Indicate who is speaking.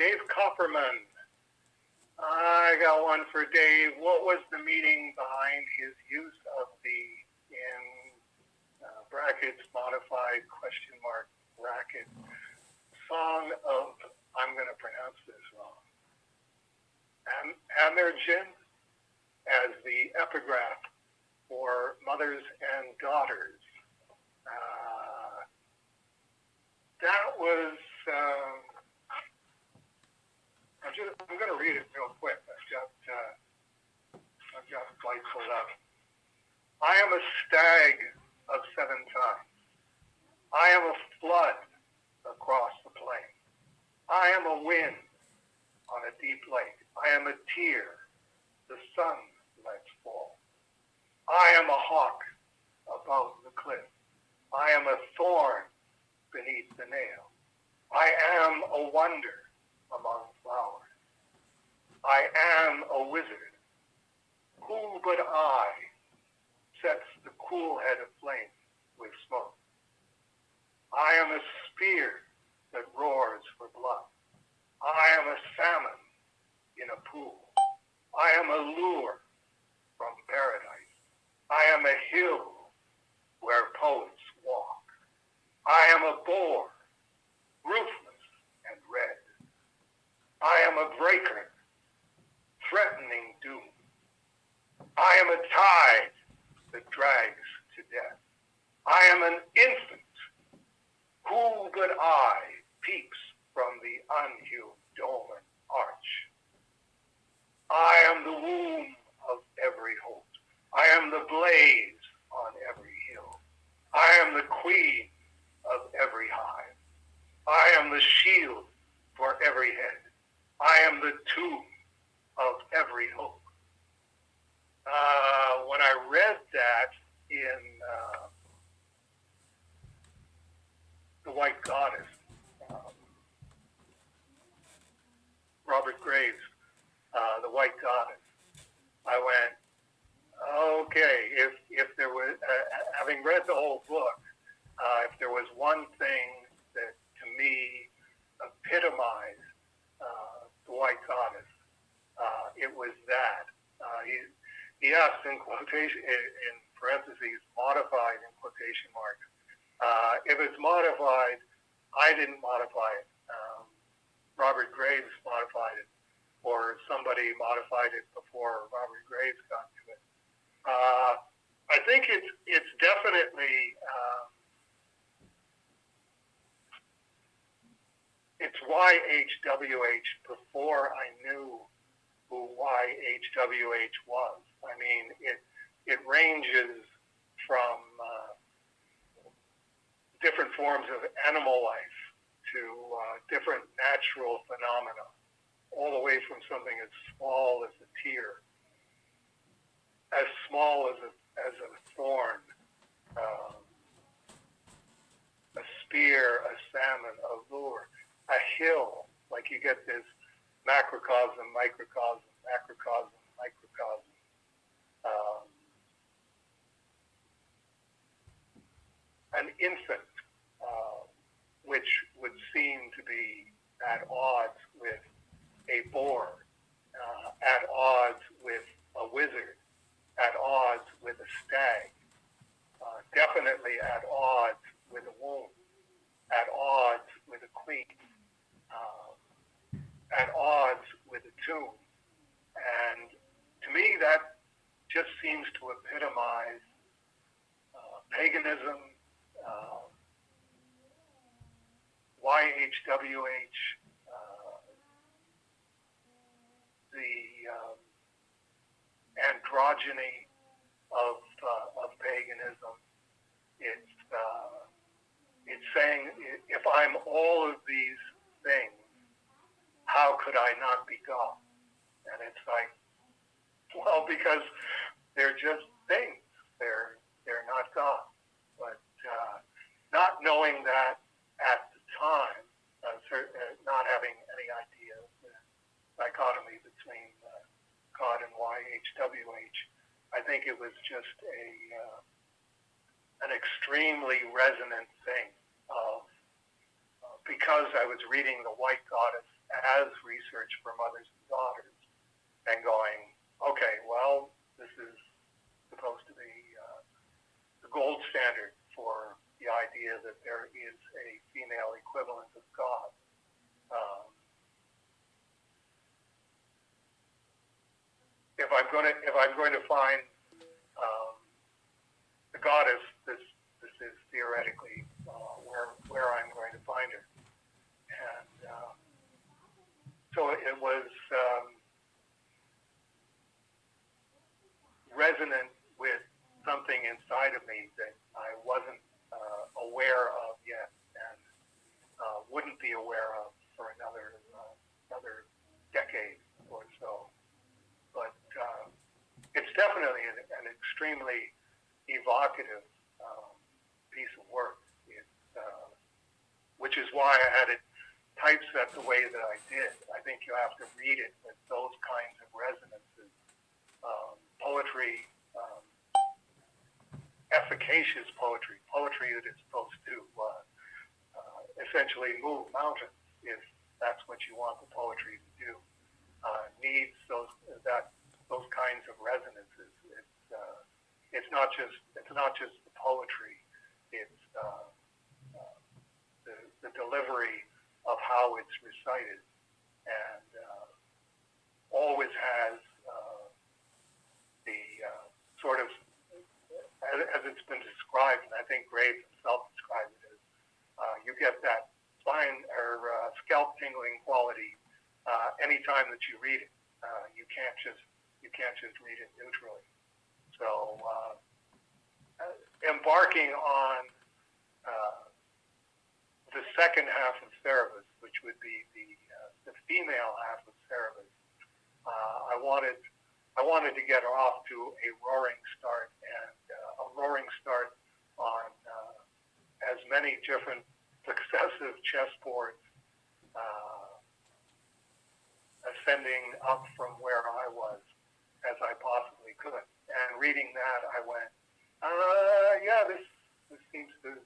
Speaker 1: Dave Copperman. I got one for Dave. What was the meaning behind his use of the, in brackets, modified question mark bracket, song of, I'm going to pronounce this wrong, Amergin as the epigraph for mothers and daughters? That was, I'm going to read it real quick. I've got the light pulled up. I am a stag of 7 times. I am a flood across the plain. I am a wind on a deep lake. I am a tear the sun lets fall. I am a hawk above the cliff. I am a thorn beneath the nail. I am a wonder among flowers. I am a wizard. Who but I sets the cool head aflame with smoke? I am a spear that roars for blood. I am a salmon in a pool. I am a lure from paradise. I am a hill where poets walk. I am a boar, ruthless and red. I am a breaker, threatening doom. I am a tide that drags to death. I am an infant. Who but I peeps from the unhewn dome and arch? I am the womb of every hope. I am the blaze on every hill. I am the queen of every hive. I am the shield for every head. I am the tomb of every hope. When I read that in The White Goddess, Robert Graves, The White Goddess, I went, okay, if there was, having read the whole book, if there was one thing that to me epitomized The White Goddess, it was that. He asked in quotation, in parentheses, modified in quotation marks. If it's modified, I didn't modify it. Robert Graves modified it, or somebody modified it before Robert Graves got to it. I think it's definitely it's YHWH before I knew who YHWH was. I mean, it ranges from different forms of animal life to different natural phenomena, all the way from something as small as a tear, as small as a thorn, a spear, a salmon, a lure, a hill. Like you get this macrocosm, microcosm, macrocosm, microcosm. An infant, which would seem to be at odds with a boar, at odds with a wizard, at odds with a stag, definitely at odds with a womb, at odds with a queen, at odds with a tomb. And to me, that just seems to epitomize paganism, YHWH, the androgyny of paganism. It's saying, if I'm all of these things, how could I not be God? And it's like, well, because they're just things. They're not God. But not knowing that at the time, not having any idea of the dichotomy between God and YHWH, I think it was just an extremely resonant thing of, because I was reading The White Goddess as research for mothers and daughters, and going, okay, well, this is supposed to be the gold standard for the idea that there is a female equivalent of God. If I'm going to find the goddess, this is theoretically where I'm going to find her, and so it was resonant with something inside of me that I wasn't aware of yet, and wouldn't be aware of for another decade or so. But it's definitely an extremely evocative piece of work, which is why I had it typeset the way that I did. I think you have to read it with those kinds of resonances. Poetry, efficacious poetry that is supposed to essentially move mountains, if that's what you want the poetry to do, needs those kinds of resonances. It's not just the poetry. It's the delivery of how it's recited, and always has the sort of, as it's been described, and I think Graves himself described it as, you get that spine or scalp tingling quality anytime that you read it. You can't just read it neutrally. So embarking on the second half of Cerberus, which would be the female half of Cerberus, I wanted to get her off to a roaring start, and a roaring start on as many different successive chessboards, ascending up from where I was as I possibly could. And reading that, I went, yeah, this seems to